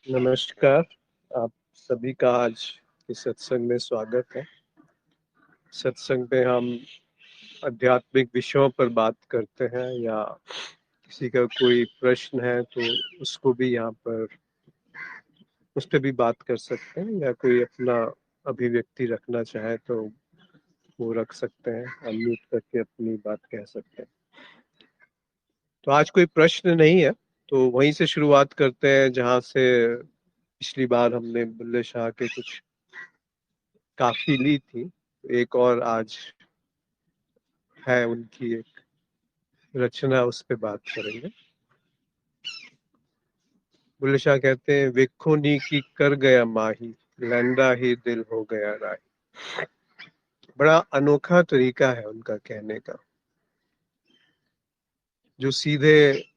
नमस्कार। आप सभी का आज इस सत्संग में स्वागत है। सत्संग में हम आध्यात्मिक विषयों पर बात करते हैं या किसी का कोई प्रश्न है तो उसको भी यहाँ पर उस पर भी बात कर सकते हैं, या कोई अपना अभिव्यक्ति रखना चाहे तो वो रख सकते हैं, अनम्यूट करके अपनी बात कह सकते हैं। तो आज कोई प्रश्न नहीं है, तो वहीं से शुरुआत करते हैं जहाँ से पिछली बार हमने बुल्ले शाह के कुछ काफी ली थी। एक और आज है उनकी एक रचना, उस पे बात करेंगे। बुल्ले शाह कहते हैं, वेखो नी की कर गया माही, लैंदा ही दिल हो गया राही। बड़ा अनोखा तरीका है उनका कहने का, जो सीधे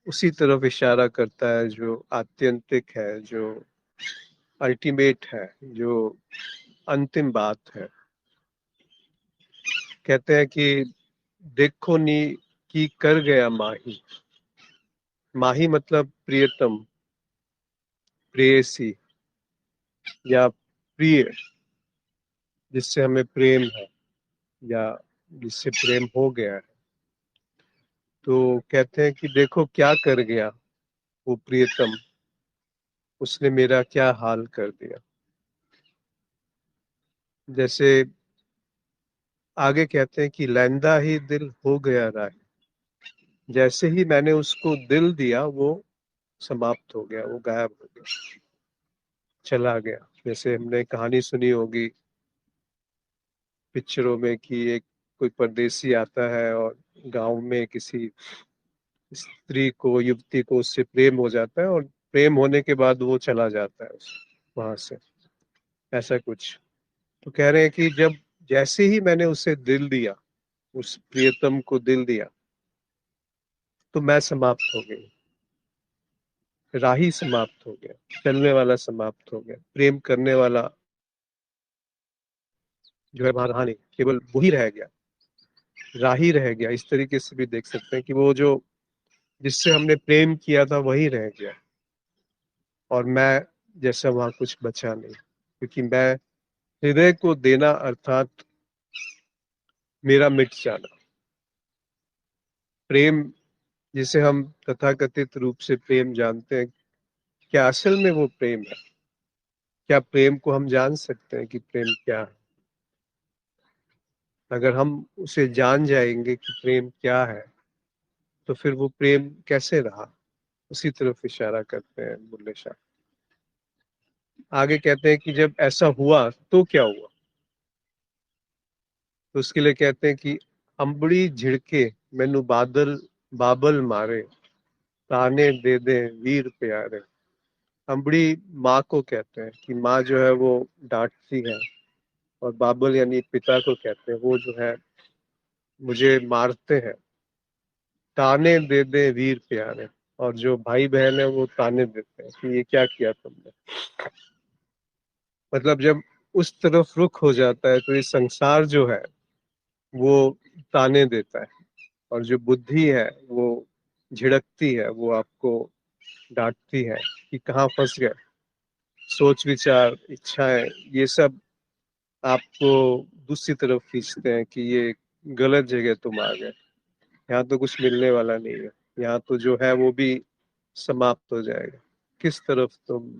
उसी तरफ इशारा करता है जो आत्यंतिक है, जो अल्टीमेट है, जो अंतिम बात है। कहते हैं कि देखो नी की कर गया माही। माही मतलब प्रियतम, प्रेयसी या प्रिय, जिससे हमें प्रेम है या जिससे प्रेम हो गया है। तो कहते हैं कि देखो क्या कर गया वो प्रियतम, उसने मेरा क्या हाल कर दिया। जैसे आगे कहते हैं कि लैंदा ही दिल हो गया राह, जैसे ही मैंने उसको दिल दिया वो समाप्त हो गया, वो गायब हो गया, चला गया। जैसे हमने कहानी सुनी होगी पिक्चरों में कि एक कोई परदेसी आता है और गांव में किसी स्त्री को, युवती को उससे प्रेम हो जाता है, और प्रेम होने के बाद वो चला जाता है वहां से, ऐसा कुछ। तो कह रहे हैं कि जब जैसे ही मैंने उसे दिल दिया, उस प्रियतम को दिल दिया, तो मैं समाप्त हो गई, राही समाप्त हो गया, चलने वाला समाप्त हो गया, प्रेम करने वाला जो है वहां रहा नहीं, केवल वही रह गया, राही रह गया। इस तरीके से भी देख सकते हैं कि वो जो जिससे हमने प्रेम किया था वही रह गया, और मैं जैसा वहां कुछ बचा नहीं, क्योंकि मैं हृदय को देना अर्थात मेरा मिट जाना। प्रेम जिसे हम तथाकथित रूप से प्रेम जानते हैं, क्या असल में वो प्रेम है? क्या प्रेम को हम जान सकते हैं कि प्रेम क्या है? अगर हम उसे जान जाएंगे कि प्रेम क्या है, तो फिर वो प्रेम कैसे रहा, उसी तरफ इशारा करते हैं बुल्ले शाह। आगे कहते हैं कि जब ऐसा हुआ तो क्या हुआ। तो उसके लिए कहते हैं कि अंबड़ी झिड़के मैनू बादल बाबल मारे, ताने दे दे वीर प्यारे। अंबड़ी माँ को कहते हैं कि माँ जो है वो डांटती है, और बाबल यानी पिता को कहते हैं वो जो है मुझे मारते हैं। ताने दे दे वीर प्यारे, और जो भाई बहन है वो ताने देते हैं कि ये क्या किया तुमने। मतलब जब उस तरफ रुख हो जाता है तो ये संसार जो है वो ताने देता है, और जो बुद्धि है वो झिड़कती है, वो आपको डांटती है कि कहाँ फंस गए। सोच विचार इच्छाएं ये सब आपको दूसरी तरफ खींचते हैं कि ये गलत जगह तुम आ गए, यहाँ तो कुछ मिलने वाला नहीं है, यहाँ तो जो है वो भी समाप्त हो जाएगा। किस तरफ तुम,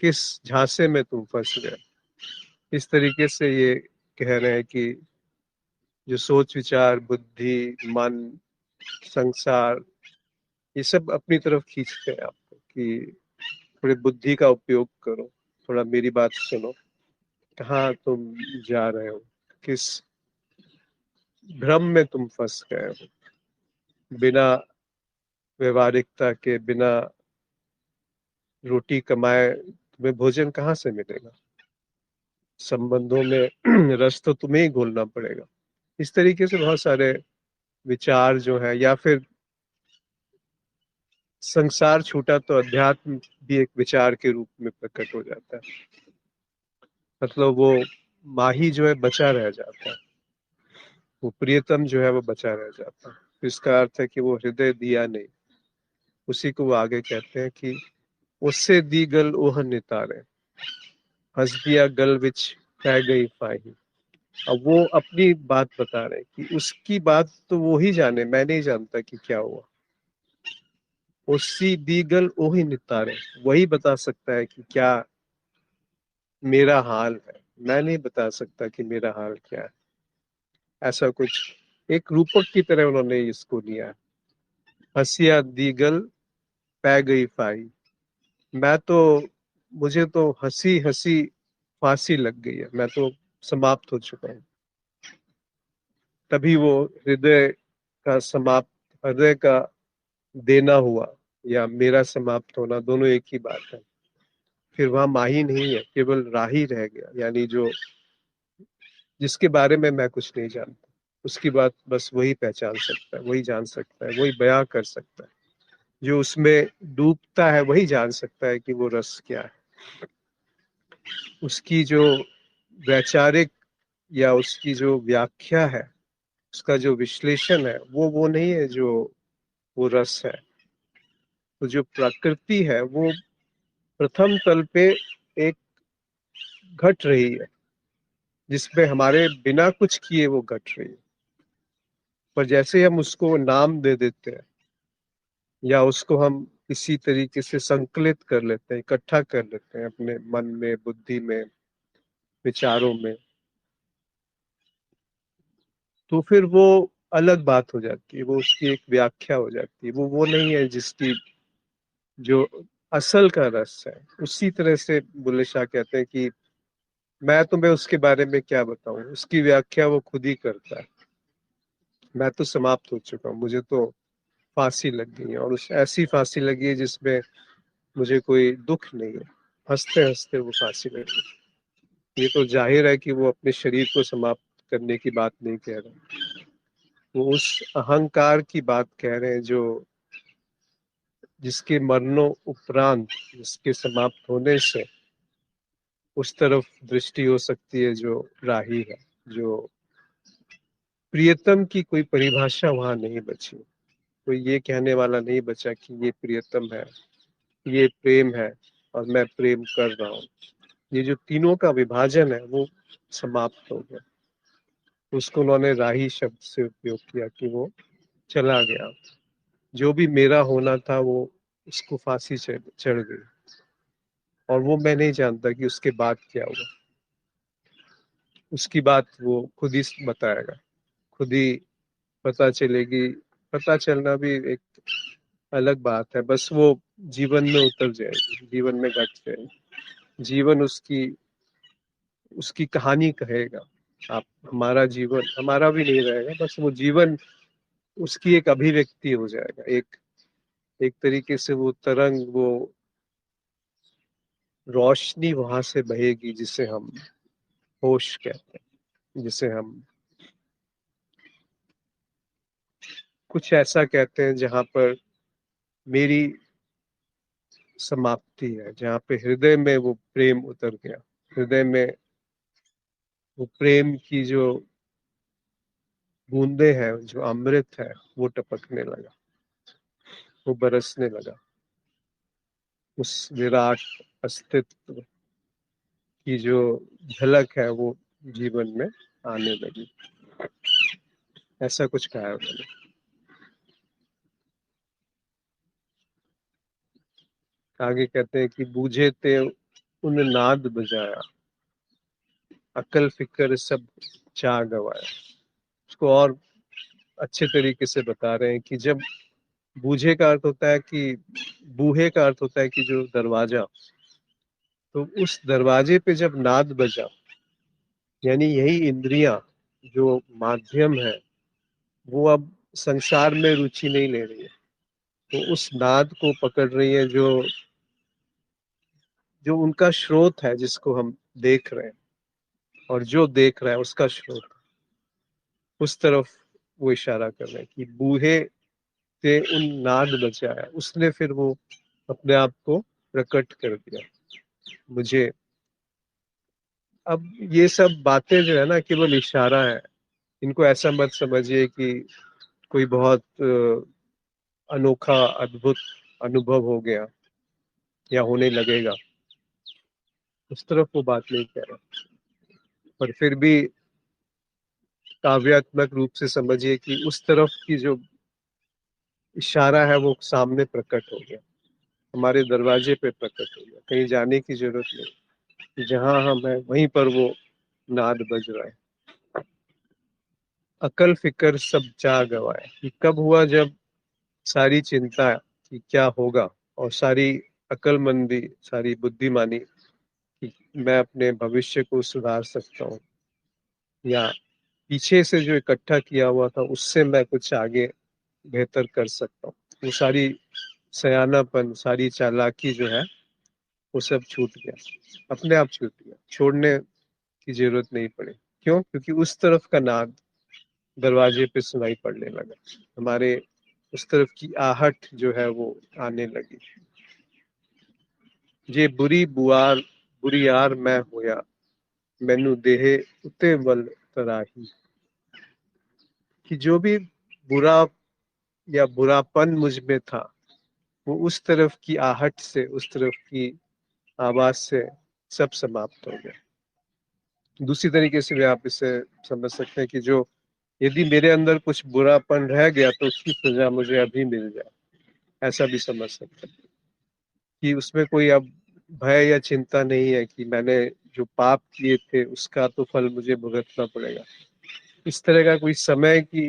किस झांसे में तुम फंस गए। इस तरीके से ये कह रहे हैं कि जो सोच विचार, बुद्धि, मन, संसार, ये सब अपनी तरफ खींचते हैं आपको कि थोड़ी बुद्धि का उपयोग करो, थोड़ा मेरी बात सुनो, कहाँ तुम जा रहे हो, किस भ्रम में तुम फंस गए हो। बिना व्यवहारिकता के, बिना रोटी कमाए तुम्हें भोजन कहाँ से मिलेगा। संबंधों में रस तो तुम्हें ही घोलना पड़ेगा। इस तरीके से बहुत सारे विचार जो है, या फिर संसार छूटा तो अध्यात्म भी एक विचार के रूप में प्रकट हो जाता है। मतलब वो माही जो है बचा रह जाता है, वो प्रियतम जो है वो बचा रह जाता है। तो इसका अर्थ है कि वो हृदय दिया नहीं। उसी को वो आगे कहते हैं कि उससे दी गल ओह नितारे, हंस दिया गल विच पै गई फाही। अब वो अपनी बात बता रहे हैं कि उसकी बात तो वो ही जाने, मैं नहीं जानता कि क्या हुआ। उससी दी गल ओही नितारे, वही बता सकता है कि क्या मेरा हाल है, मैं नहीं बता सकता कि मेरा हाल क्या है। ऐसा कुछ एक रूपक की तरह उन्होंने इसको लिया है। हंसिया दीगल पै गई फाही, मैं तो, मुझे तो हंसी हंसी फांसी लग गई है, मैं तो समाप्त हो चुका हूँ। तभी वो हृदय का समाप्त, हृदय का देना हुआ या मेरा समाप्त होना, दोनों एक ही बात है। फिर वहां माही नहीं है, केवल राही रह गया, यानी जो जिसके बारे में मैं कुछ नहीं जानता, उसकी बात बस वही पहचान सकता है, वही जान सकता है, वही बयां कर सकता है। जो उसमें डूबता है वही जान सकता है कि वो रस क्या है। उसकी जो वैचारिक या उसकी जो व्याख्या है, उसका जो विश्लेषण है, वो नहीं है जो वो रस है। तो जो प्रकृति है वो प्रथम तल पे एक घट रही है, जिसमें हमारे बिना कुछ किए वो घट रही है। पर जैसे हम उसको नाम दे देते हैं या उसको हम किसी तरीके से संकलित कर लेते हैं, इकट्ठा कर लेते हैं अपने मन में, बुद्धि में, विचारों में, तो फिर वो अलग बात हो जाती है, वो उसकी एक व्याख्या हो जाती है। वो नहीं है जिसकी जो असल का रस है। उसी तरह से बुल्ले शाह कहते हैं कि मैं तुम्हें उसके बारे में क्या बताऊं, उसकी व्याख्या वो खुद ही करता है। मैं तो समाप्त हो चुका हूँ, मुझे तो फांसी लग गई है, और उस ऐसी फांसी लगी है जिसमें मुझे कोई दुख नहीं है। हंसते हंसते वो फांसी लगी। ये तो जाहिर है कि वो अपने शरीर को समाप्त करने की बात नहीं कह रहे, वो उस अहंकार की बात कह रहे हैं जो जिसके मरणों उपरांत, जिसके समाप्त होने से उस तरफ दृष्टि हो सकती है जो राही है। जो प्रियतम की कोई परिभाषा वहां नहीं बची, कोई ये कहने वाला नहीं बचा कि ये प्रियतम है, ये प्रेम है और मैं प्रेम कर रहा हूँ। ये जो तीनों का विभाजन है वो समाप्त हो गया। उसको उन्होंने राही शब्द से उपयोग किया कि वो चला गया। जो भी मेरा होना था वो उसको फांसी चढ़ गई, और वो मैं नहीं जानता कि उसके बाद क्या हुआ। उसकी बात वो खुद ही बताएगा, खुद ही पता चलेगी। पता चलना भी एक अलग बात है, बस वो जीवन में उतर जाएगी, जीवन में घट जाएगी। जीवन उसकी उसकी कहानी कहेगा। आप, हमारा जीवन हमारा भी नहीं रहेगा, बस वो जीवन उसकी एक अभिव्यक्ति हो जाएगा। एक एक तरीके से वो तरंग, वो रोशनी वहां से बहेगी जिसे हम होश कहते हैं, जिसे हम कुछ ऐसा कहते हैं जहां पर मेरी समाप्ति है, जहाँ पे हृदय में वो प्रेम उतर गया। हृदय में वो प्रेम की जो बूंदे हैं, जो अमृत है, वो टपकने लगा, वो बरसने लगा। उस विराट अस्तित्व की जो झलक है वो जीवन में आने लगी। ऐसा कुछ कहा है उन्होंने। आगे कहते हैं कि बूझे ते उन नाद बजाया, अकल फिक्र सब चा गवाया। उसको और अच्छे तरीके से बता रहे हैं कि जब बूझे का अर्थ होता है कि, बूहे का अर्थ होता है कि जो दरवाजा, तो उस दरवाजे पे जब नाद बजा, यानी यही इंद्रियां जो माध्यम है वो अब संसार में रुचि नहीं ले रही है, तो उस नाद को पकड़ रही है जो जो उनका स्रोत है, जिसको हम देख रहे हैं, और जो देख रहा है उसका स्रोत, उस तरफ वो इशारा कर रहे हैं कि बूहे से उन नाद बजाया, उसने फिर वो अपने आप को प्रकट कर दिया मुझे। अब ये सब बातें जो है ना, केवल इशारा है। इनको ऐसा मत समझिए कि कोई बहुत अनोखा अद्भुत अनुभव हो गया। या होने लगेगा, उस तरफ वो बात नहीं कह रहा। पर फिर भी काव्यात्मक रूप से समझिए कि उस तरफ की जो इशारा है वो सामने प्रकट हो गया, हमारे दरवाजे पे प्रकट हो गया, कहीं जाने की जरूरत नहीं, जहां हम हैं वहीं पर वो नाद बज रहा है। अकल फिक्र सब चाह गवाए, ये कब हुआ? जब सारी चिंता कि क्या होगा और सारी अकलमंदी, सारी बुद्धिमानी कि मैं अपने भविष्य को सुधार सकता हूँ या पीछे से जो इकट्ठा किया हुआ था उससे मैं कुछ आगे बेहतर कर सकता हूँ, वो सारी सयानापन, सारी चालाकी जो है वो सब छूट गया, अपने आप छूट गया, छोड़ने की जरूरत नहीं पड़ी। क्यों? क्योंकि उस तरफ का नाद दरवाजे पे सुनाई पड़ने लगा, हमारे उस तरफ की आहट जो है वो आने लगी। ये बुरी बुआर बुरी यार मैं होया, मैनू देहे उते वल तराही, कि जो भी बुरा या बुरापन मुझ में था वो उस तरफ की आहट से, उस तरफ की आवाज से सब समाप्त हो गया। दूसरी तरीके से भी आप इसे समझ सकते हैं कि जो यदि मेरे अंदर कुछ बुरापन रह गया तो उसकी सजा मुझे अभी मिल जाए, ऐसा भी समझ सकते हैं कि उसमें कोई अब भय या चिंता नहीं है कि मैंने जो पाप किए थे उसका तो फल मुझे भुगतना पड़ेगा। इस तरह का कोई समय की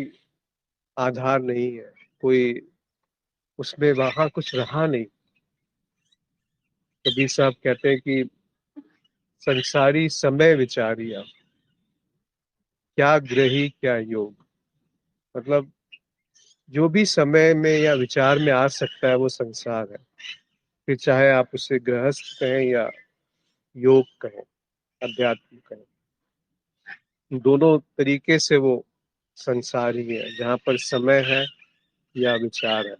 आधार नहीं है, कोई उसमें वहां कुछ रहा नहीं। कबीर साहब कहते हैं कि संसारी समय विचारिया, क्या ग्रही क्या योग, मतलब जो भी समय में या विचार में आ सकता है वो संसार है, फिर चाहे आप उसे गृहस्थ कहें या योग कहें, अध्यात्म कहें, दोनों तरीके से वो संसार ही है। जहाँ पर समय है या विचार है,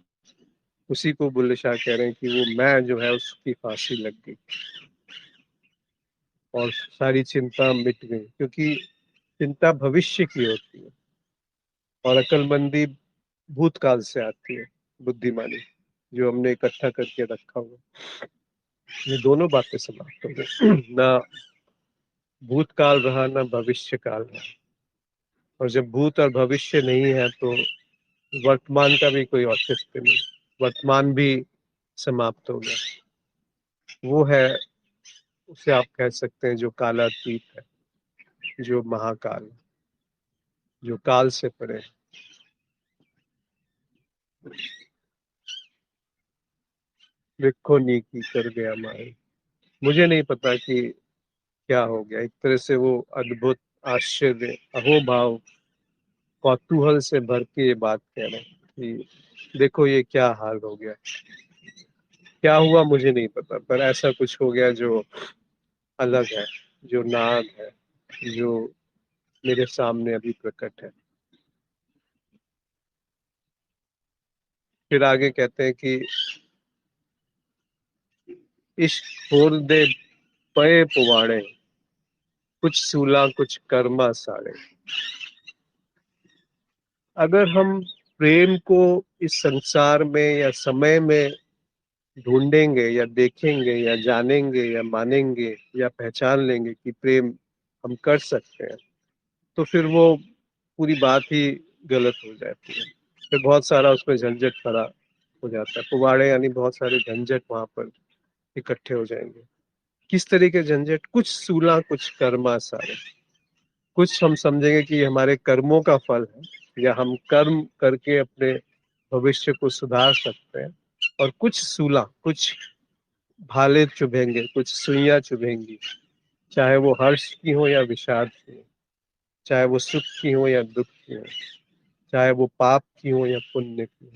उसी को बुल्ले शाह कह रहे हैं कि वो मैं जो है उसकी फांसी लग गई और सारी चिंता मिट गई, क्योंकि चिंता भविष्य की होती है और अकलमंदी भूतकाल से आती है, बुद्धिमानी जो हमने इकट्ठा करके रखा हुआ। ये दोनों बातें समाप्त हो गई ना, भूतकाल रहा ना भविष्य काल रहा, और जब भूत और भविष्य नहीं है तो वर्तमान का भी कोई औचित्य नहीं, वर्तमान भी समाप्त हो गया। वो है, उसे आप कह सकते हैं जो कालातीत है, जो महाकाल, जो काल से परे है। देखो नीकी कर गया माई, मुझे नहीं पता कि क्या हो गया। एक तरह से वो अद्भुत, आश्चर्य, अहोभाव, कौतूहल से भर के ये बात कह रहे हैं कि देखो ये क्या हाल हो गया, क्या हुआ मुझे नहीं पता, पर ऐसा कुछ हो गया जो अलग है, जो नाद है, जो मेरे सामने अभी प्रकट है। फिर आगे कहते हैं कि इश्क छोड़ दे पए पुवाड़े, कुछ सूला कुछ कर्मा साड़े। अगर हम प्रेम को इस संसार में या समय में ढूंढेंगे या देखेंगे या जानेंगे या मानेंगे या पहचान लेंगे कि प्रेम हम कर सकते हैं, तो फिर वो पूरी बात ही गलत हो जाती है। फिर बहुत सारा उसमें झंझट खड़ा हो जाता है, पुवाड़े यानी बहुत सारे झंझट वहां पर इकट्ठे हो जाएंगे। किस तरह के झंझट? कुछ सूला कुछ कर्मा सारे, कुछ हम समझेंगे कि ये हमारे कर्मों का फल है या हम कर्म करके अपने भविष्य को सुधार सकते हैं, और कुछ सूला, कुछ भाले चुभेंगे, कुछ सुइयां चुभेंगी, चाहे वो हर्ष की हो या विषाद की हो, चाहे वो सुख की हो या दुख की हो, चाहे वो पाप की हो या पुण्य की हो,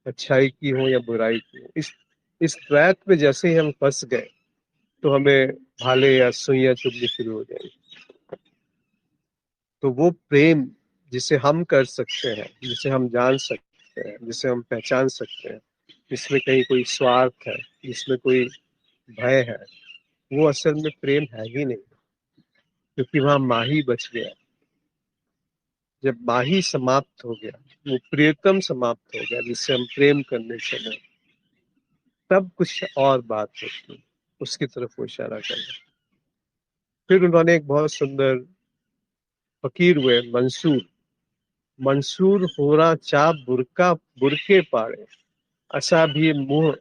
अच्छाई की हो या बुराई की हो। इस ट्रैक पे जैसे ही हम फंस गए तो हमें भाले या सुइयां चुभनी शुरू हो जाएंगी। तो वो प्रेम जिसे हम कर सकते हैं, जिसे हम जान सकते हैं, जिसे हम पहचान सकते हैं, जिसमें कहीं कोई स्वार्थ है, जिसमें कोई भय है, वो असल में प्रेम है ही नहीं, क्योंकि वहां माही बच गया। जब माही समाप्त हो गया, वो प्रियतम समाप्त हो गया जिससे हम प्रेम करने चले, तब कुछ और बात होती, उसकी तरफ वो इशारा कर रहे। फिर उन्होंने एक बहुत सुंदर फकीर हुए मंसूर, मंसूर होरा चा बुरका बुरके पाड़े, असा भी मुंह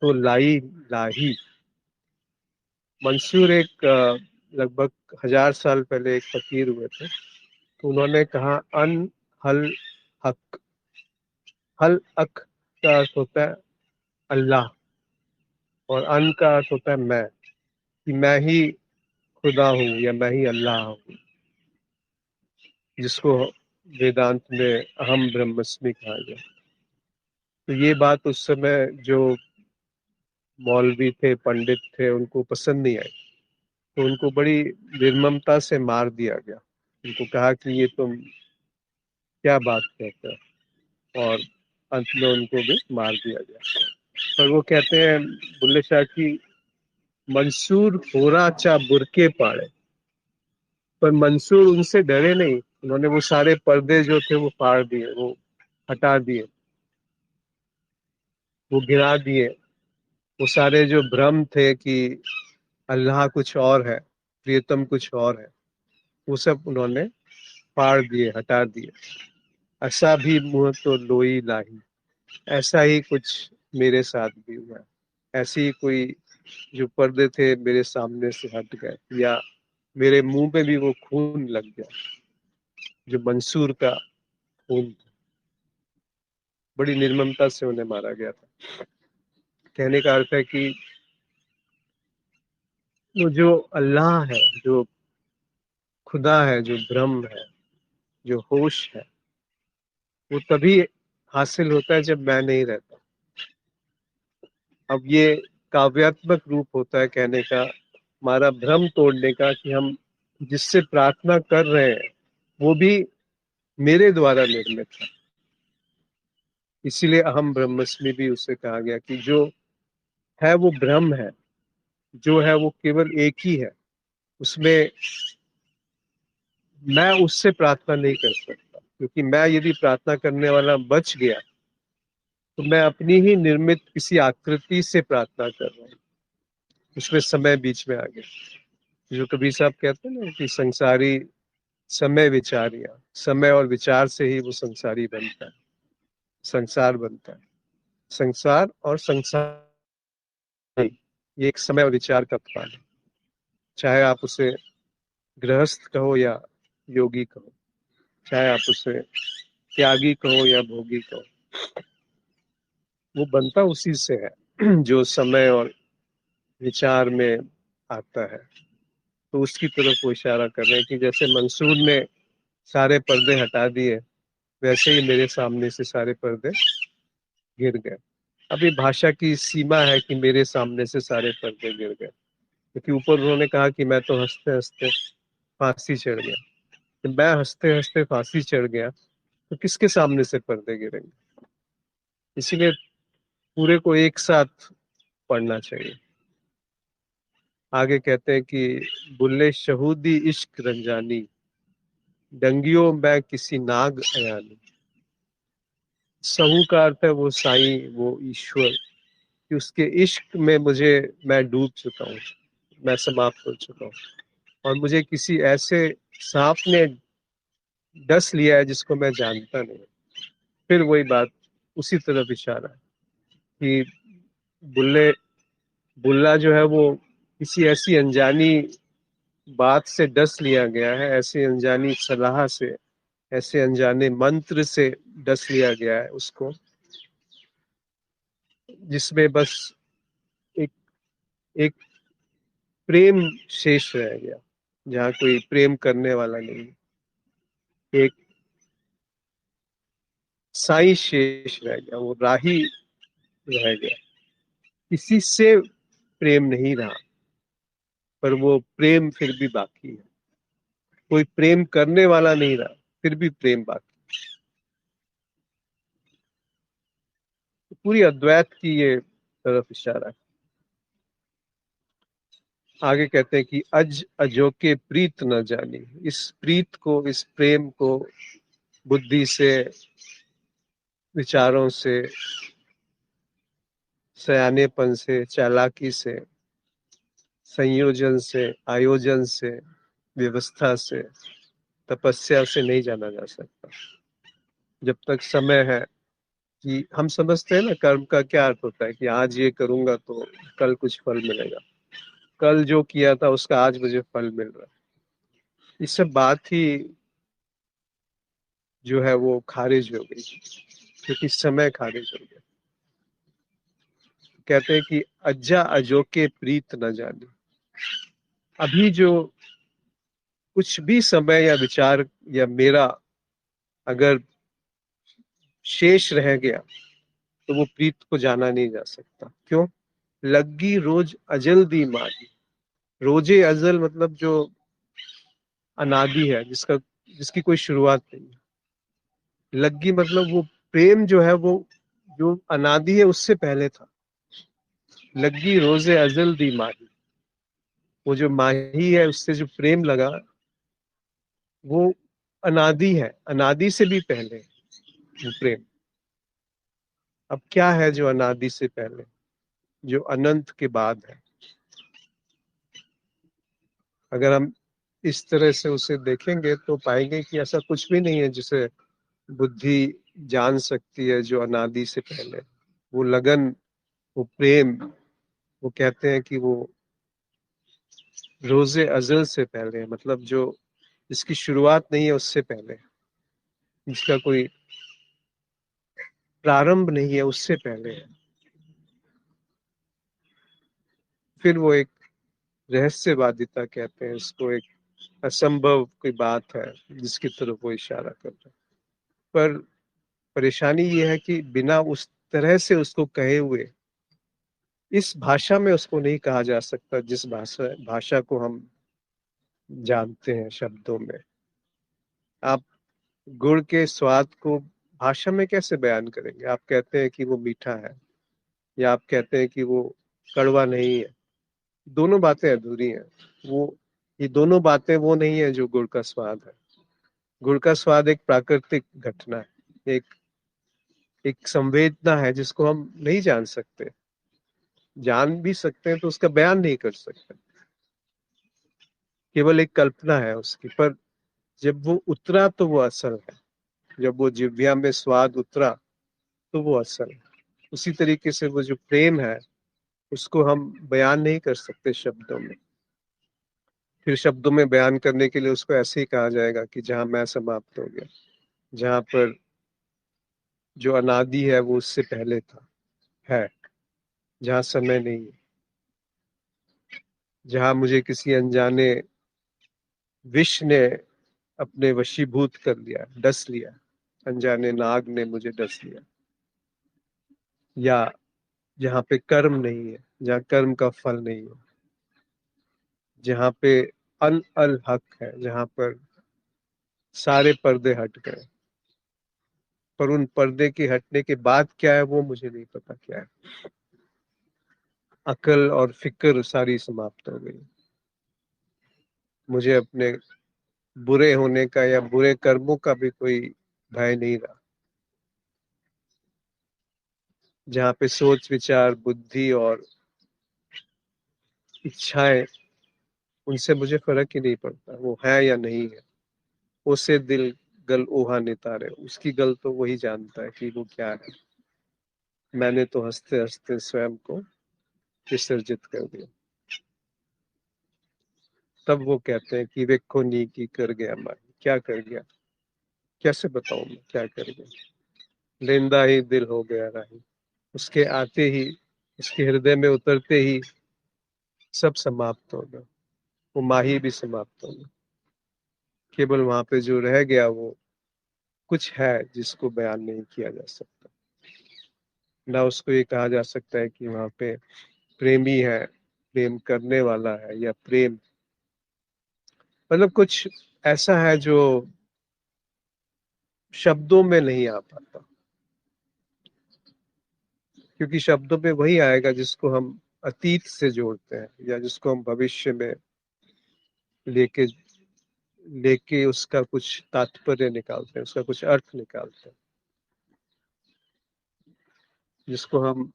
तो लाई लाही। मंसूर एक लगभग 1000 साल पहले एक फकीर हुए थे। तो उन्होंने कहा अन हल हक, हल अक का अर्थ होता है अल्लाह, और अन का अर्थ होता है मैं, कि मैं ही खुदा हूँ या मैं ही अल्लाह हूँ, जिसको वेदांत में अहम ब्रह्मस्मि कहा गया। तो ये बात उस समय जो मौलवी थे, पंडित थे, उनको पसंद नहीं आई। तो उनको बड़ी निर्ममता से मार दिया गया। उनको कहा कि ये तुम क्या बात कहते हो, और अंत में उनको भी मार दिया गया। पर वो कहते हैं बुल्ले शाह की मंसूर होरा चा बुरके पाड़े, पर मंसूर उनसे डरे नहीं। उन्होंने वो सारे पर्दे जो थे वो फाड़ दिए, वो हटा दिए, वो गिरा दिए। वो सारे जो भ्रम थे कि अल्लाह कुछ और है, प्रियतम कुछ और है, वो सब उन्होंने फाड़ दिए, हटा दिए। ऐसा भी मुंह तो लोई लाही, ऐसा ही कुछ मेरे साथ भी हुआ। ऐसी ही कोई जो पर्दे थे मेरे सामने से हट गए, या मेरे मुंह पे भी वो खून लग गया जो मंसूर का खून था। बड़ी निर्ममता से उन्हें मारा गया था। कहने का अर्थ है कि वो जो अल्लाह है, जो खुदा है, जो ब्रह्म है, जो होश है, वो तभी हासिल होता है जब मैं नहीं रहता। अब ये काव्यात्मक रूप होता है कहने का, हमारा भ्रम तोड़ने का, कि हम जिससे प्रार्थना कर रहे हैं वो भी मेरे द्वारा निर्मित है। इसीलिए अहम ब्रह्मस्मि भी उसे कहा गया कि जो है वो ब्रह्म है, जो है वो केवल एक ही है। उसमें मैं उससे प्रार्थना नहीं कर सकता, क्योंकि मैं यदि प्रार्थना करने वाला बच गया तो मैं अपनी ही निर्मित किसी आकृति से प्रार्थना कर रहा हूँ। उसमें समय बीच में आ गया। जो कबीर साहब कहते हैं ना कि संसारी समय विचारिया, समय और विचार से ही वो संसारी बनता है, संसार बनता है। संसार और संसार, ये एक समय और विचार का फल है। चाहे आप उसे गृहस्थ कहो या योगी कहो, चाहे आप उसे त्यागी कहो या भोगी कहो, वो बनता उसी से है जो समय और विचार में आता है। तो उसकी तरफ वो इशारा कर रहे हैं कि जैसे मंसूर ने सारे पर्दे हटा दिए, वैसे ही मेरे सामने से सारे पर्दे गिर गए। अभी भाषा की सीमा है कि मेरे सामने से सारे पर्दे गिर गए, क्योंकि ऊपर उन्होंने कहा कि मैं तो हंसते हंसते फांसी चढ़ गया। तो मैं हंसते हंसते फांसी चढ़ गया तो किसके सामने से पर्दे गिरेंगे? इसीलिए पूरे को एक साथ पढ़ना चाहिए। आगे कहते हैं कि बुल्ले शहूदी इश्क रंजानी, डंगियों मैं किसी नाग अयानी। सहू का अर्थ है वो साईं, वो ईश्वर, कि उसके इश्क में मैं डूब चुका हूँ, मैं समाप्त हो चुका हूँ, और मुझे किसी ऐसे सांप ने डस लिया है जिसको मैं जानता नहीं। फिर वही बात, उसी तरफ इशारा है कि बुल्ले बुल्ला जो है वो किसी ऐसी अनजानी बात से डस लिया गया है, ऐसी अनजानी सलाह से, ऐसे अनजाने मंत्र से डस लिया गया है उसको, जिसमें बस एक एक प्रेम शेष रह गया, जहाँ कोई प्रेम करने वाला नहीं, एक साई शेष रह गया, वो राही रह गया। किसी से प्रेम नहीं रहा, पर वो प्रेम फिर भी बाकी है। कोई प्रेम करने वाला नहीं रहा, फिर भी प्रेम बाकी। पूरी अद्वैत की ये तरफ इशारा है। आगे कहते हैं कि अज अजोके प्रीत न जानी, इस प्रीत को, इस प्रेम को बुद्धि से, विचारों से सयानेपन से, चालाकी से, संयोजन से, आयोजन से, व्यवस्था से, तपस्या से नहीं जाना जा सकता। जब तक समय है कि हम समझते हैं ना, कर्म का क्या अर्थ होता है कि आज ये करूंगा तो कल कुछ फल मिलेगा, कल जो किया था उसका आज मुझे फल मिल रहा है। ये सब बात ही जो है वो खारिज हो गई, क्योंकि समय खारिज हो गया। कहते हैं कि अज्जा अजोके प्रीत न जाने। अभी जो कुछ भी समय या विचार या मेरा अगर शेष रह गया तो वो प्रीत को जाना नहीं जा सकता। क्यों? लग्गी रोज अजल दी मारी। रोजे अजल मतलब जो अनादि है, जिसकी कोई शुरुआत नहीं है। लग्गी मतलब वो प्रेम जो है वो जो अनादि है उससे पहले था। लग्गी रोजे अजल दी माही। वो जो माही है उससे जो प्रेम लगा वो अनादि है, अनादि से भी पहले वो प्रेम। अब क्या है जो अनादि से पहले, जो अनंत के बाद है? अगर हम इस तरह से उसे देखेंगे तो पाएंगे कि ऐसा कुछ भी नहीं है जिसे बुद्धि जान सकती है जो अनादि से पहले। वो लगन, वो प्रेम, वो कहते हैं कि वो रोजे अजल से पहले है, मतलब जो जिसकी शुरुआत नहीं है उससे पहले, जिसका कोई प्रारंभ नहीं है उससे पहले है। फिर वो एक रहस्यवादिता कहते हैं इसको, एक असंभव कोई बात है जिसकी तरफ वो इशारा कर रहे हैं। पर परेशानी ये है कि बिना उस तरह से उसको कहे हुए इस भाषा में उसको नहीं कहा जा सकता जिस भाषा भाषा को हम जानते हैं शब्दों में। आप गुड़ के स्वाद को भाषा में कैसे बयान करेंगे? आप कहते हैं कि वो मीठा है या आप कहते हैं कि वो कड़वा नहीं है। दोनों बातें अधूरी हैं। वो ये दोनों बातें वो नहीं है जो गुड़ का स्वाद है। गुड़ का स्वाद एक प्राकृतिक घटना है, एक एक संवेदना है जिसको हम नहीं जान सकते। जान भी सकते हैं तो उसका बयान नहीं कर सकते, केवल एक कल्पना है उसकी। पर जब वो उतरा तो वो असल है, जब वो जिह्वा में स्वाद उतरा तो वो असल है। उसी तरीके से वो जो प्रेम है उसको हम बयान नहीं कर सकते शब्दों में। फिर शब्दों में बयान करने के लिए उसको ऐसे ही कहा जाएगा कि जहां मैं समाप्त हो गया, जहां पर जो अनादि है वो उससे पहले था, है, जहां समय नहीं है, जहां मुझे किसी अनजाने विष ने अपने वशीभूत कर लिया, डस लिया, अनजाने नाग ने मुझे डस लिया। या जहाँ पे कर्म नहीं है, जहाँ कर्म का फल नहीं है, जहाँ पे अन अल हक है, जहाँ पर सारे पर्दे हट गए। पर उन पर्दे के हटने के बाद क्या है वो मुझे नहीं पता क्या है। अकल और फिक्र सारी समाप्त हो गई। मुझे अपने बुरे होने का या बुरे कर्मों का भी कोई भय नहीं रहा। जहाँ पे सोच विचार बुद्धि और इच्छाएं, उनसे मुझे फर्क ही नहीं पड़ता वो है या नहीं है। उसे दिल गल ओहा नितारे, उसकी गल तो वही जानता है कि वो क्या है। मैंने तो हंसते हंसते स्वयं को विसर्जित कर दिया। तब वो कहते हैं कि वेखो नी की कर गया माही। क्या कर गया? कैसे बताऊं मैं क्या कर गया? लेंदा ही दिल हो गया राही। उसके आते ही, उसके हृदय में उतरते ही सब समाप्त हो गया। वो माही भी समाप्त हो गया। केवल वहां पे जो रह गया वो कुछ है जिसको बयान नहीं किया जा सकता। ना उसको ये कहा जा सकता है कि वहां पे प्रेमी है, प्रेम करने वाला है, या प्रेम मतलब कुछ ऐसा है जो शब्दों में नहीं आ पाता। क्योंकि शब्दों में वही आएगा जिसको हम अतीत से जोड़ते हैं या जिसको हम भविष्य में लेके लेके उसका कुछ तात्पर्य निकालते हैं, उसका कुछ अर्थ निकालते हैं, जिसको हम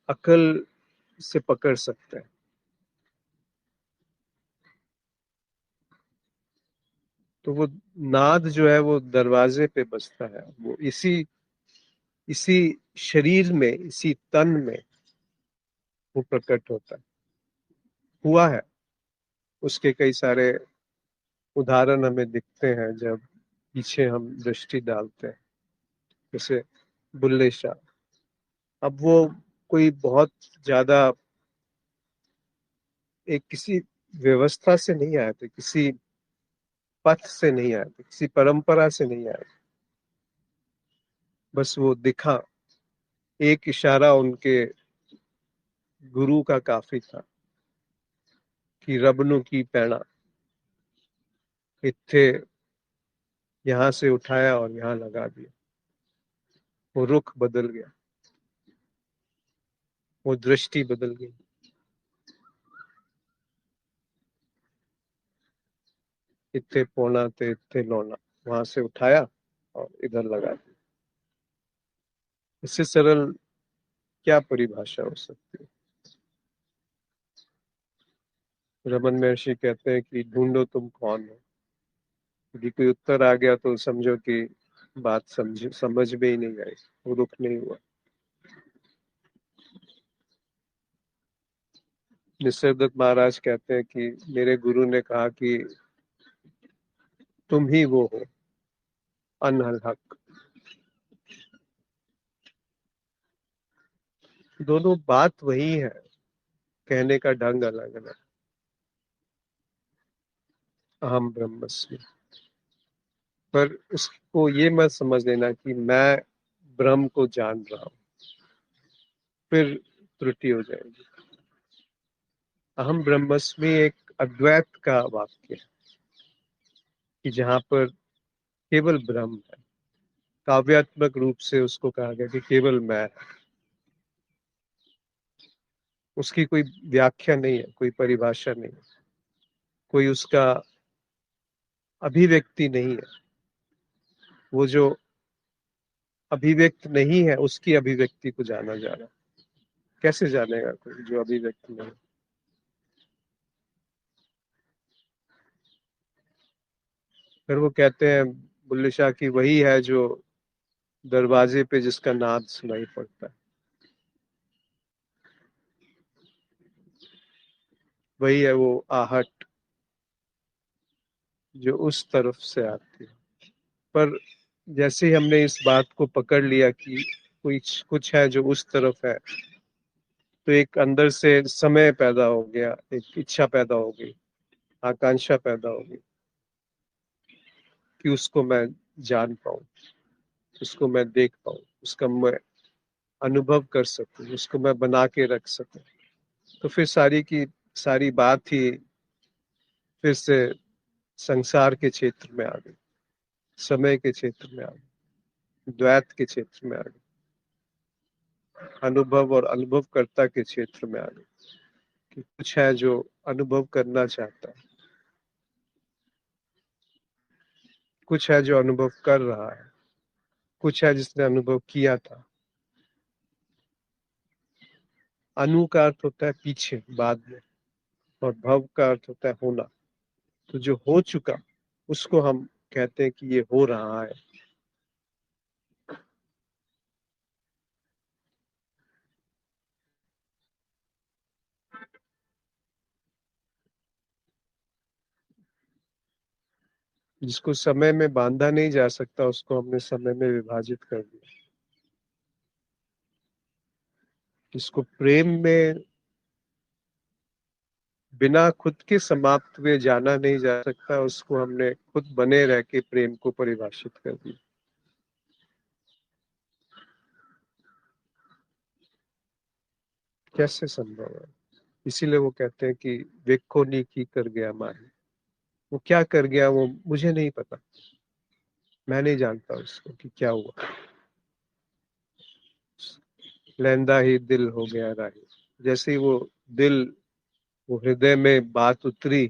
अकल से पकड़ सकते हैं। तो वो नाद जो है वो दरवाजे पे बजता है, वो इसी इसी शरीर में, इसी तन में वो प्रकट होता है, हुआ है। उसके कई सारे उदाहरण हमें दिखते हैं जब पीछे हम दृष्टि डालते हैं, जैसे बुल्ले शाह। अब वो कोई बहुत ज्यादा एक किसी व्यवस्था से नहीं आए थे, किसी पथ से नहीं आए थे, किसी परंपरा से नहीं आए थे। बस वो दिखा, एक इशारा उनके गुरु का काफी था कि रबनु की पैना इत्थे, यहाँ से उठाया और यहाँ लगा दिया। वो रुख बदल गया, वो दृष्टि बदल गई। इत्थे पोना ते इत्थे लौना, वहां से उठाया और इधर लगा दिया। इससे सरल क्या परिभाषा हो सकती है? रमन महर्षि कहते हैं कि ढूंढो तुम कौन हो। यदि कोई उत्तर आ गया तो समझो कि बात समझ में ही नहीं आई, वो रुख नहीं हुआ। निसर्गदत्त महाराज कहते हैं कि मेरे गुरु ने कहा कि तुम ही वो हो, अनहल हक। दोनों बात वही है, कहने का ढंग अलग अलग। अहम ब्रह्मस्मि, पर उसको ये मत समझ लेना कि मैं ब्रह्म को जान रहा हूं, फिर त्रुटि हो जाएगी। अहम ब्रह्मस्मि एक अद्वैत का वाक्य है कि जहां पर केवल ब्रह्म है। काव्यात्मक रूप से उसको कहा गया कि केवल मैं है। उसकी कोई व्याख्या नहीं है, कोई परिभाषा नहीं है, कोई उसका अभिव्यक्ति नहीं है। वो जो अभिव्यक्त नहीं है उसकी अभिव्यक्ति को जाना जा रहा है। कैसे जानेगा कोई जो अभिव्यक्त नहीं? फिर वो कहते हैं बुल्ले शाह की वही है जो दरवाजे पे जिसका नाद सुनाई पड़ता है, वही है वो आहट जो उस तरफ से आती है। पर जैसे ही हमने इस बात को पकड़ लिया कि कुछ कुछ है जो उस तरफ है, तो एक अंदर से समय पैदा हो गया, एक इच्छा पैदा हो गई, आकांक्षा पैदा हो गई कि उसको मैं जान पाऊं, उसको मैं देख पाऊं, उसका मैं अनुभव कर सकूं, उसको मैं बना के रख सकूं। तो फिर सारी की सारी बात ही फिर से संसार के क्षेत्र में आ गई, समय के क्षेत्र में आ गई, द्वैत के क्षेत्र में आ गई, अनुभव और अनुभवकर्ता के क्षेत्र में आ गई कि कुछ है जो अनुभव करना चाहता है, कुछ है जो अनुभव कर रहा है, कुछ है जिसने अनुभव किया था। अनु का अर्थ होता है पीछे, बाद में, और भव का अर्थ होता है होना। तो जो हो चुका उसको हम कहते हैं कि ये हो रहा है। जिसको समय में बांधा नहीं जा सकता उसको हमने समय में विभाजित कर दिया। जिसको प्रेम में बिना खुद के समाप्त हुए जाना नहीं जा सकता उसको हमने खुद बने रह के प्रेम को परिभाषित कर दिया। कैसे संभव है? इसीलिए वो कहते हैं कि वेखो नी की कर गया माही। वो क्या कर गया वो मुझे नहीं पता, मैं नहीं जानता उसको कि क्या हुआ। लैंदा ही दिल हो गया राही। जैसे ही वो दिल, वो हृदय में बात उतरी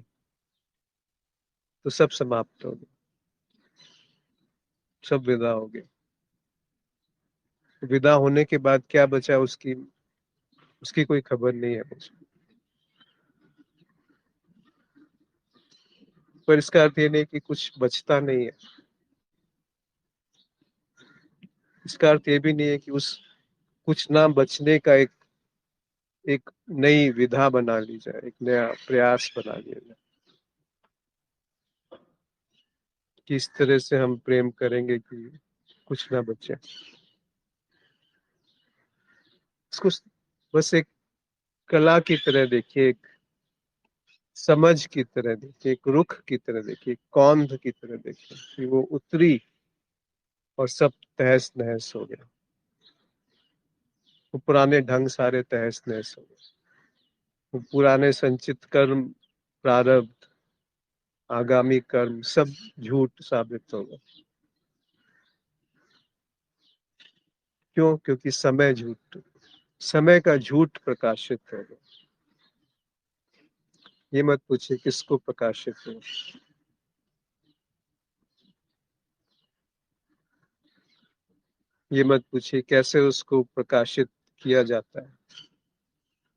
तो सब समाप्त हो गया, सब विदा हो गया। विदा होने के बाद क्या बचा उसकी उसकी कोई खबर नहीं है मुझे। पर इसका अर्थ ये नहीं कि कुछ बचता नहीं है। इसका अर्थ ये भी नहीं है कि उस कुछ ना बचने का एक एक नई विधा बना ली जाए, एक नया प्रयास बना लिया जाए कि इस तरह से हम प्रेम करेंगे कि कुछ ना बचे। इसको बस एक कला की तरह देखिए, एक समझ की तरह देखिए, एक रुख की तरह देखिए, एक कौंध की तरह देखिए कि वो उतरी और सब तहस नहस हो गया। वो पुराने ढंग सारे तहस नहस हो गए। वो पुराने संचित कर्म, प्रारब्ध, आगामी कर्म सब झूठ साबित हो गए। क्यों? क्योंकि समय का झूठ प्रकाशित हो गया। ये मत पूछिए किसको प्रकाशित हो, ये मत पूछिए कैसे उसको प्रकाशित किया जाता है,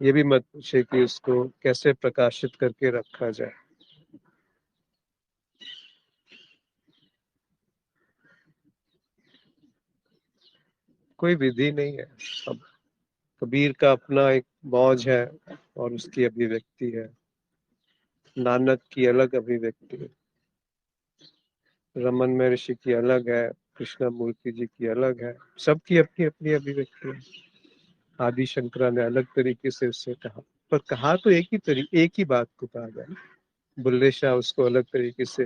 ये भी मत पूछिए कि उसको कैसे प्रकाशित करके रखा जाए। कोई विधि नहीं है। अब कबीर का अपना एक मौज है और उसकी अभिव्यक्ति है, नानक की अलग अभिव्यक्ति है, रमन महर्षि की अलग है, कृष्णा मूर्ति जी की अलग है, सबकी अपनी अपनी अभिव्यक्ति है। आदि शंकरा ने अलग तरीके से उससे कहा, पर कहा तो एक ही बात को कहा गया। बुल्ले शाह उसको अलग तरीके से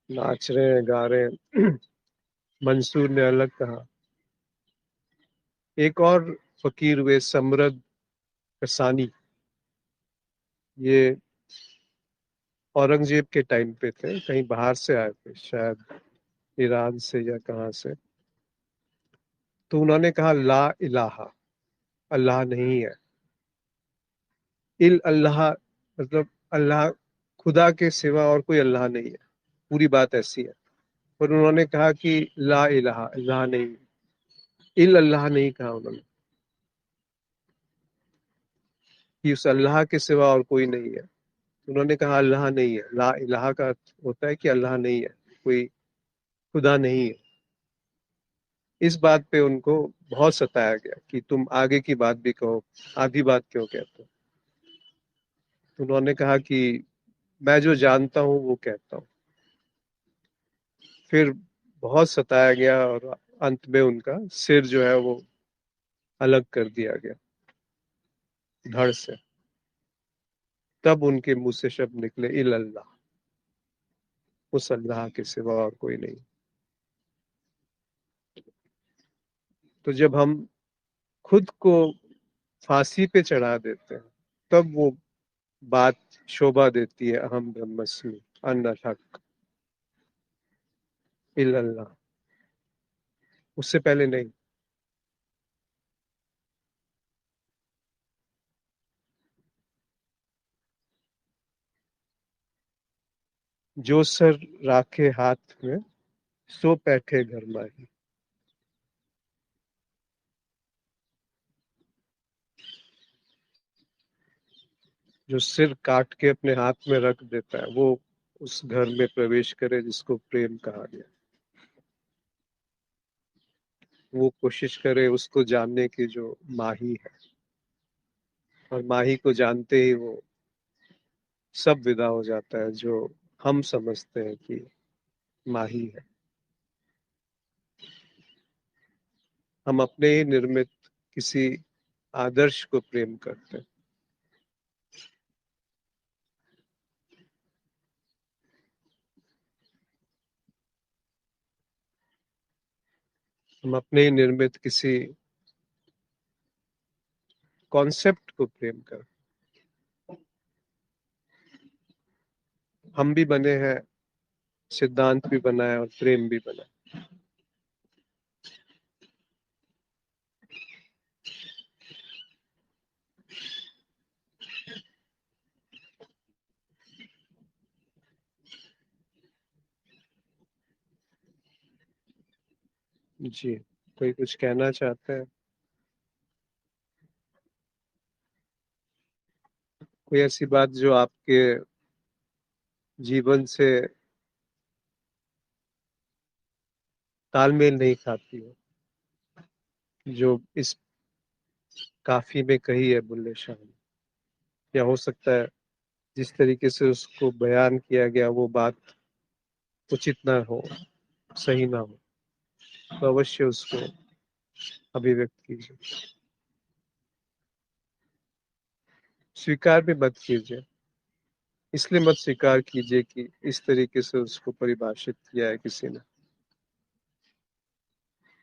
नाच रहे हैं, गा रहे हैं। मंसूर ने अलग कहा। एक और फकीर हुए समरद कसानी, ये औरंगजेब के टाइम पे थे, कहीं बाहर से आए थे शायद, ईरान से या कहाँ से। तो उन्होंने कहा ला इलाहा, अल्लाह नहीं है। इल अल्लाह मतलब अल्लाह, खुदा के सिवा और कोई अल्लाह नहीं है, पूरी बात ऐसी है। पर उन्होंने कहा कि ला इलाहा, अल्लाह नहीं, इल अल्लाह नहीं कहा उन्होंने कि उस अल्लाह के सिवा और कोई नहीं है। उन्होंने कहा अल्लाह नहीं है। ला इलाहा का अर्थ होता है कि अल्लाह नहीं है, कोई खुदा नहीं है। इस बात पे उनको बहुत सताया गया कि तुम आगे की बात भी कहो, आधी बात क्यों कहते हो। तो उन्होंने कहा कि मैं जो जानता हूँ वो कहता हूँ। फिर बहुत सताया गया और अंत में उनका सिर जो है वो अलग कर दिया गया धड़ से। तब उनके मुंह से शब्द निकले इल अल्लाह, उस अल्लाह के सिवा और कोई नहीं। तो जब हम खुद को फांसी पे चढ़ा देते हैं, तब वो बात शोभा देती है, अहम ब्रह्मस्मि अन्यथा इल्लल्लाह, उससे पहले नहीं। जो सर राखे हाथ में, सो बैठे घर माही। जो सिर काट के अपने हाथ में रख देता है, वो उस घर में प्रवेश करे जिसको प्रेम कहा गया। वो कोशिश करे उसको जानने की जो माही है, और माही को जानते ही वो सब विदा हो जाता है जो हम समझते हैं कि माही है। हम अपने ही निर्मित किसी आदर्श को प्रेम करते हैं। हम अपने ही निर्मित किसी कॉन्सेप्ट को प्रेम करते हैं। हम भी बने हैं, सिद्धांत भी बना है और प्रेम भी बना है। जी, कोई कुछ कहना चाहते हैं? कोई ऐसी बात जो आपके जीवन से तालमेल नहीं खाती हो, जो इस काफी में कही है बुल्ले शाह ने, या हो सकता है जिस तरीके से उसको बयान किया गया वो बात उचित ना हो, सही ना हो, तो अवश्य उसको अभिव्यक्त कीजिए। स्वीकार भी मत कीजिए, इसलिए मत स्वीकार कीजिए कि इस तरीके से उसको परिभाषित किया है किसी ने,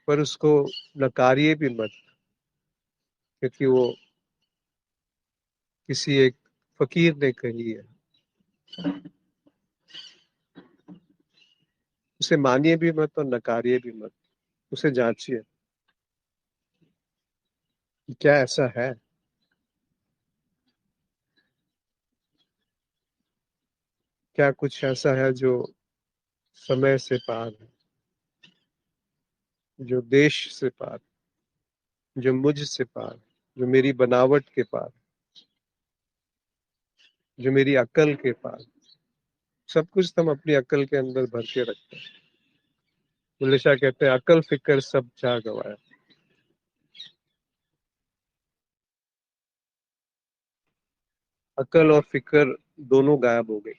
पर उसको नकारिए भी मत, क्योंकि वो किसी एक फकीर ने कही है। उसे मानिए भी मत और नकारिए भी मत, उसे जांचिए, क्या ऐसा है, क्या कुछ ऐसा है जो समय से पार है, जो देश से पार, जो मुझ से पार, जो मेरी बनावट के पार, जो मेरी अकल के पार। सब कुछ तो हम अपनी अकल के अंदर भर के रखते हैं। बुल्ले शाह कहते हैं, अकल फिक्र सब चाह गवाया। अकल और फिक्र दोनों गायब हो गई,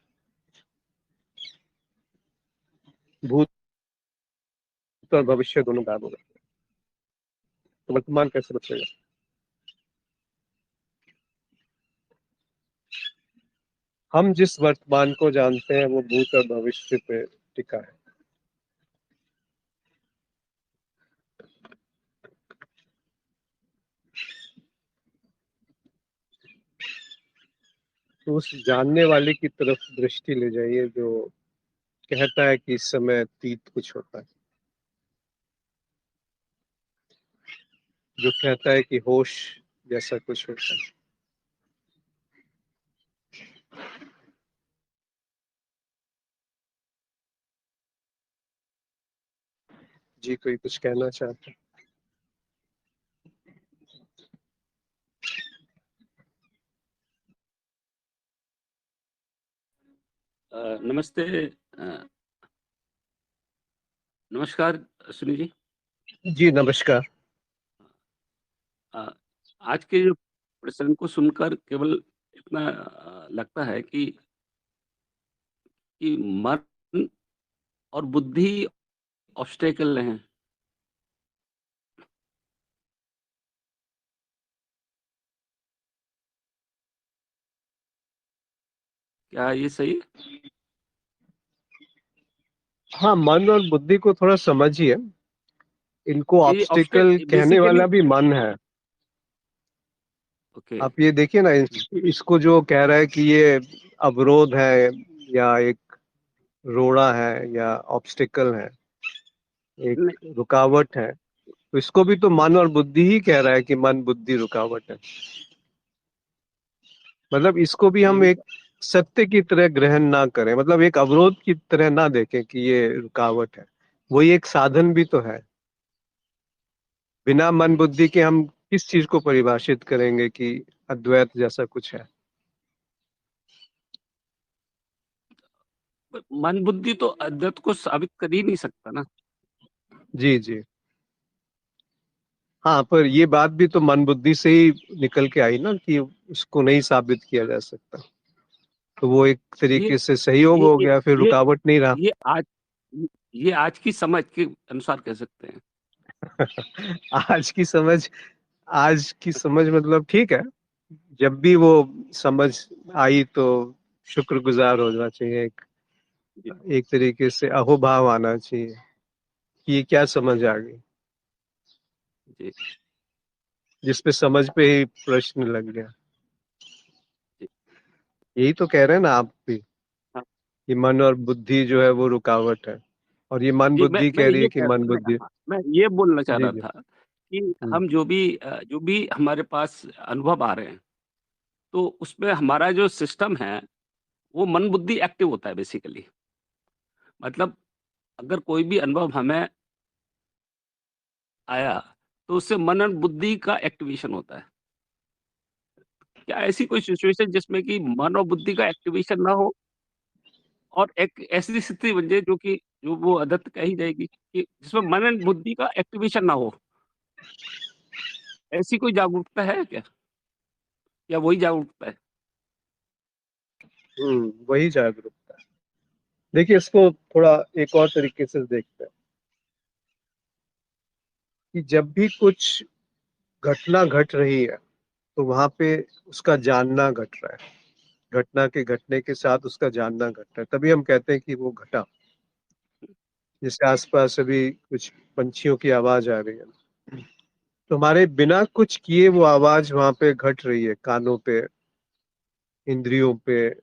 भूत और भविष्य दोनों गायब हो गए, तो वर्तमान कैसे बचेगा? हम जिस वर्तमान को जानते हैं वो भूत और भविष्य पे टिका है। तो उस जानने वाले की तरफ दृष्टि ले जाइए जो कहता है कि इस समय अतीत कुछ होता है, जो कहता है कि होश जैसा कुछ होता है। जी, कोई कुछ कहना चाहता है? नमस्ते। नमस्कार सुनील जी। जी नमस्कार। अ, आज के जो प्रसंग को सुनकर केवल इतना लगता है कि मन और बुद्धि ऑब्स्टेकल हैं। क्या ये सही है? हाँ, मन और बुद्धि को थोड़ा समझिए, इनको ये ऑब्स्टिकल कहने बेसिकली। वाला भी मन है। ओके। आप ये देखिए ना, इसको जो कह रहा है कि ये अवरोध है या एक रोड़ा है या ऑब्स्टिकल है, नहीं, एक रुकावट है, तो इसको भी तो मन और बुद्धि ही कह रहा है कि मन बुद्धि रुकावट है। मतलब इसको भी हम नहीं, एक सत्य की तरह ग्रहण ना करें, मतलब एक अवरोध की तरह ना देखें कि ये रुकावट है। वही एक साधन भी तो है। बिना मन बुद्धि के हम किस चीज को परिभाषित करेंगे कि अद्वैत जैसा कुछ है? मन बुद्धि तो अद्वैत को साबित कर ही नहीं सकता ना। जी जी। हाँ, पर ये बात भी तो मन बुद्धि से ही निकल के आई ना कि उसको नहीं साबित किया जा सकता, तो वो एक ये तरीके से सहयोग ये हो ये गया, फिर ये रुकावट नहीं रहा। ये आज ये आज की समझ के अनुसार कह सकते हैं। आज की समझ, आज की समझ मतलब ठीक है, जब भी वो समझ आई तो शुक्रगुजार होना चाहिए, जी, एक तरीके से अहोभाव आना चाहिए कि ये क्या समझ आ गई, जी, जिसपे समझ पे ही प्रश्न लग गया। जी। यही तो कह रहे हैं ना आप भी हाँ, कि मन और बुद्धि जो है वो रुकावट है, और ये मन जी, बुद्धि मैं कह रही ये है कि कह मन बुद्धि। मैं ये बोलना चाह जी रहा जी। था कि हम्म। हम जो भी हमारे पास अनुभव आ रहे हैं, तो उसमें हमारा जो सिस्टम है, वो मन बुद्धि एक्टिव होता है बेसिकली। मतलब अगर कोई भी अनुभव हमें आया, तो उससे मन और बुद्धि का एक्टिवेशन होता है। क्या ऐसी कोई सिचुएशन जिसमें कि मन और बुद्धि का एक्टिवेशन ना हो और एक ऐसी स्थिति बन जाए जो वो आदत कही जाएगी कि जिसमें मन एंड बुद्धि का एक्टिवेशन ना हो, ऐसी कोई जागरूकता है क्या? या वही जागरूकता है? वही जागरूकता है। देखिए, इसको थोड़ा एक और तरीके से देखते हैं कि जब भी कुछ घटना घट रही है तो वहां पे उसका जानना घट रहा है। घटना के घटने के साथ उसका जानना घट रहा है, तभी हम कहते हैं कि वो घटा। जैसे आसपास अभी कुछ पंछियों की आवाज आ रही है, तो हमारे बिना कुछ किए वो आवाज वहां पे घट रही है, कानों पे, इंद्रियों पे,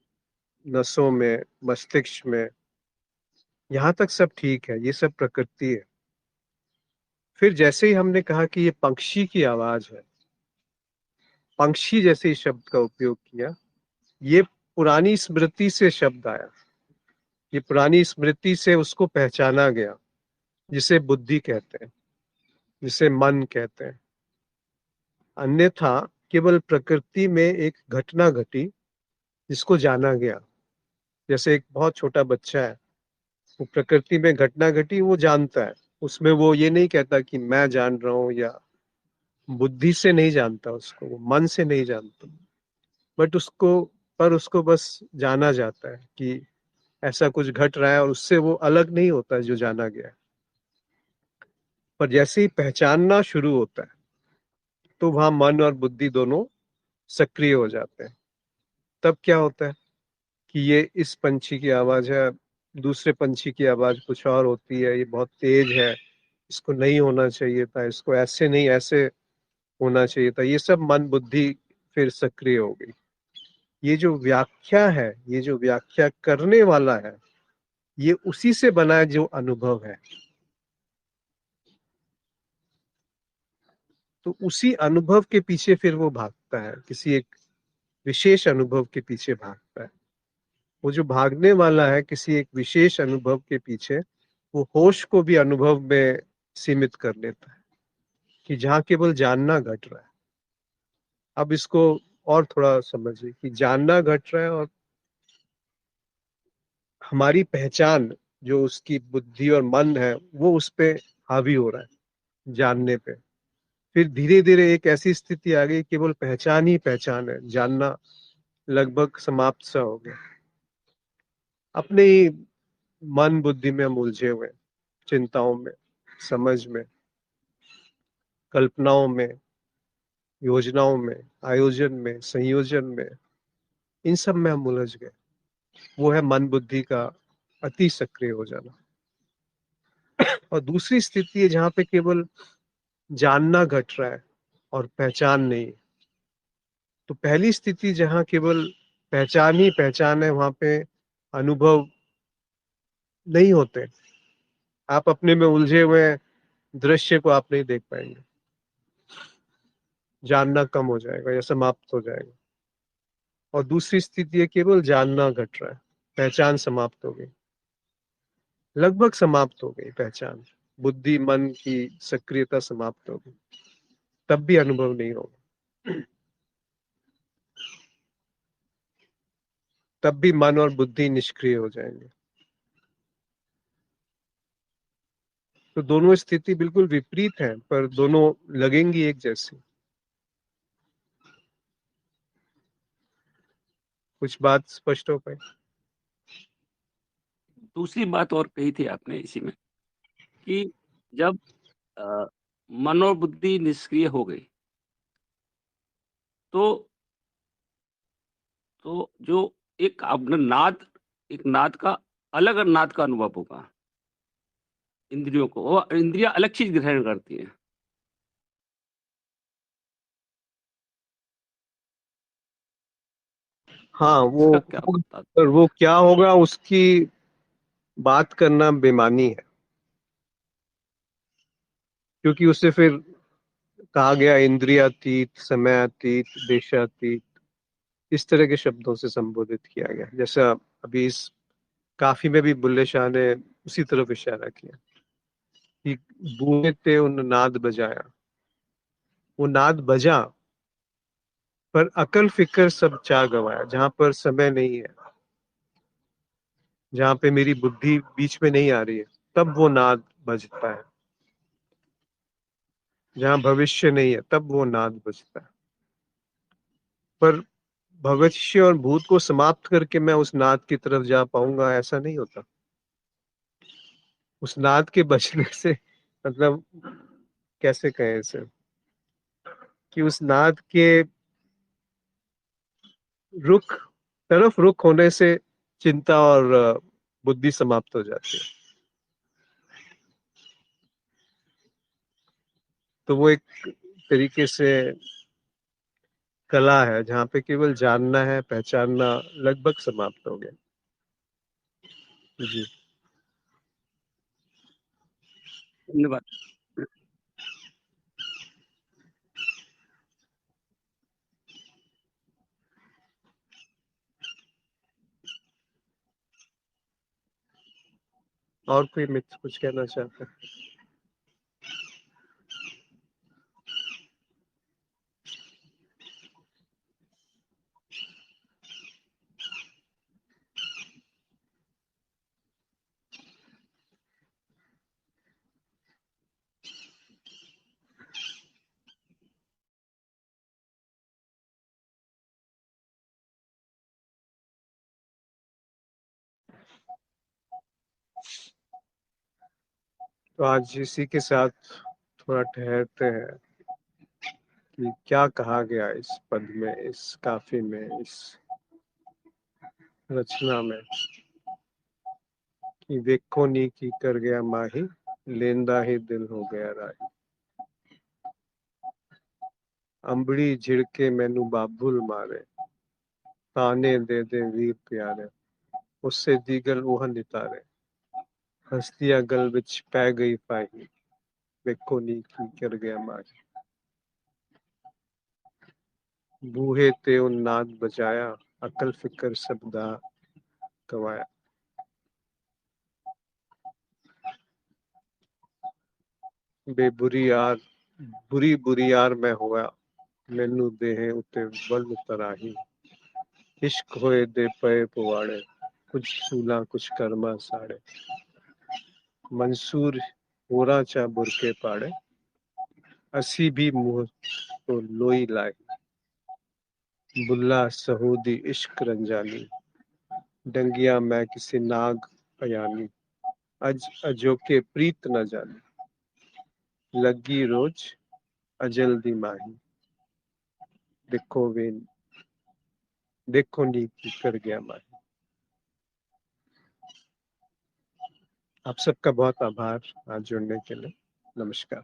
नसों में, मस्तिष्क में। यहाँ तक सब ठीक है, ये सब प्रकृति है। फिर जैसे ही हमने कहा कि ये पक्षी की आवाज है, पंक्षी जैसे ही शब्द का उपयोग किया, ये पुरानी स्मृति से शब्द आया। ये पुरानी स्मृति से उसको पहचाना गया, जिसे बुद्धि कहते हैं, जिसे मन कहते हैं। अन्यथा केवल प्रकृति में एक घटना घटी जिसको जाना गया। जैसे एक बहुत छोटा बच्चा है, वो प्रकृति में घटना घटी वो जानता है, उसमें वो ये नहीं कहता कि मैं जान रहा हूं, या बुद्धि से नहीं जानता उसको, वो मन से नहीं जानता, बट उसको बस जाना जाता है कि ऐसा कुछ घट रहा है, और उससे वो अलग नहीं होता है जो जाना गया है। पर जैसे ही पहचानना शुरू होता है तो वहां मन और बुद्धि दोनों सक्रिय हो जाते हैं। तब क्या होता है कि ये इस पंछी की आवाज है, दूसरे पंछी की आवाज कुछ और होती है, ये बहुत तेज है, इसको नहीं होना चाहिए था, इसको ऐसे नहीं ऐसे होना चाहिए था। ये सब मन बुद्धि फिर सक्रिय हो गई। ये जो व्याख्या है, ये जो व्याख्या करने वाला है, ये उसी से बना है जो अनुभव है। तो उसी अनुभव के पीछे फिर वो भागता है, किसी एक विशेष अनुभव के पीछे भागता है। वो जो भागने वाला है किसी एक विशेष अनुभव के पीछे, वो होश को भी अनुभव में सीमित कर लेता है कि जहाँ केवल जानना घट रहा है। अब इसको और थोड़ा समझिए कि जानना घट रहा है और हमारी पहचान, जो उसकी बुद्धि और मन है, वो उस पे हावी हो रहा है जानने पे। फिर धीरे धीरे एक ऐसी स्थिति आ गई, केवल पहचान ही पहचान है, जानना लगभग समाप्त सा हो गया। अपने ही मन बुद्धि में हम उलझे हुए हैं, चिंताओं में, समझ में, कल्पनाओं में, योजनाओं में, आयोजन में, संयोजन में, इन सब में हम उलझ गए। वो है मन बुद्धि का अति सक्रिय हो जाना। और दूसरी स्थिति है जहां पे केवल जानना घट रहा है और पहचान नहीं। तो पहली स्थिति जहां केवल पहचान ही पहचान है, वहां पे अनुभव नहीं होते। आप अपने में उलझे हुए दृश्य को आप नहीं देख पाएंगे, जानना कम हो जाएगा या समाप्त हो जाएगा। और दूसरी स्थिति है केवल जानना घट रहा है, पहचान समाप्त हो गई, लगभग समाप्त हो गई पहचान, बुद्धि मन की सक्रियता समाप्त हो गई, तब भी अनुभव नहीं होगा। तब भी मन और बुद्धि निष्क्रिय हो जाएंगे। तो दोनों स्थिति बिल्कुल विपरीत है, पर दोनों लगेंगी एक जैसी। कुछ बात स्पष्ट हो पाई? दूसरी बात और कही थी आपने इसी में कि जब अ, मन और बुद्धि निष्क्रिय हो गई, तो जो एक आपने एक नाद का अलग नाद का अनुभव होगा इंद्रियों को, वो इंद्रियाँ अलग चीज़ ग्रहण करती हैं। हाँ, वो इसका क्या बता? पर वो क्या होगा उसकी बात करना बेमानी है, क्योंकि उससे फिर कहा गया इंद्रियातीत, समयातीत, देशातीत, इस तरह के शब्दों से संबोधित किया गया। जैसा अभी इस काफी में भी बुल्ले शाह ने उसी तरफ इशारा किया कि बूहे ते उन नाद बजाया। वो नाद बजा, पर अकल फिक्र सब चा गवाया। जहां पर समय नहीं है, जहां पे मेरी बुद्धि बीच में नहीं आ रही है, तब वो नाद बजता है। जहां भविष्य नहीं है, तब वो नाद बजता है। पर भविष्य और भूत को समाप्त करके मैं उस नाद की तरफ जा पाऊंगा, ऐसा नहीं होता। उस नाद के बजने से मतलब कैसे कहें इसे, कि उस नाद के रुख रुख होने से चिंता और बुद्धि समाप्त हो जाती है। तो वो एक तरीके से कला है, जहाँ पे केवल जानना है, पहचानना लगभग समाप्त हो गया। जी। धन्यवाद। और कोई मित्र कुछ कहना चाहते हैं? तो आज इसी के साथ थोड़ा ठहरते हैं कि क्या कहा गया इस पद में, इस काफी में, इस रचना में, कि वेखो नी की कर गया माही, लेंदा ही दिल हो गया राही। अंबड़ी झिड़के मैनू बाबुल मारे, ताने दे दे वीर प्यारे, उससे दीगल ओह नितारे, हस्तियां गल विच पै गई पाही, वेखो नी की कर गया माही। बूहे ते उन नाद बजाया, अकल फिकर सब दा गवाया। बेबुरी यार बुरी बुरी यार मैं होया, मैनू देहे उत्ते बल तराही। इश्क होए दे पए पुवाड़े, कुछ सूला कुछ कर्मा साड़े। मंसूर होरा चा बुरके पाड़े, असी भी मुंह तो लोई लाई। बुल्ला सहूदी इश्क रंजानी, डंगिया मैं किसी नाग अयानी। अज अजोके प्रीत न जानी, लगी रोज अजल दी माही। देखो वे देखो नी की कर गया माही। आप सबका बहुत आभार आज जुड़ने के लिए। नमस्कार।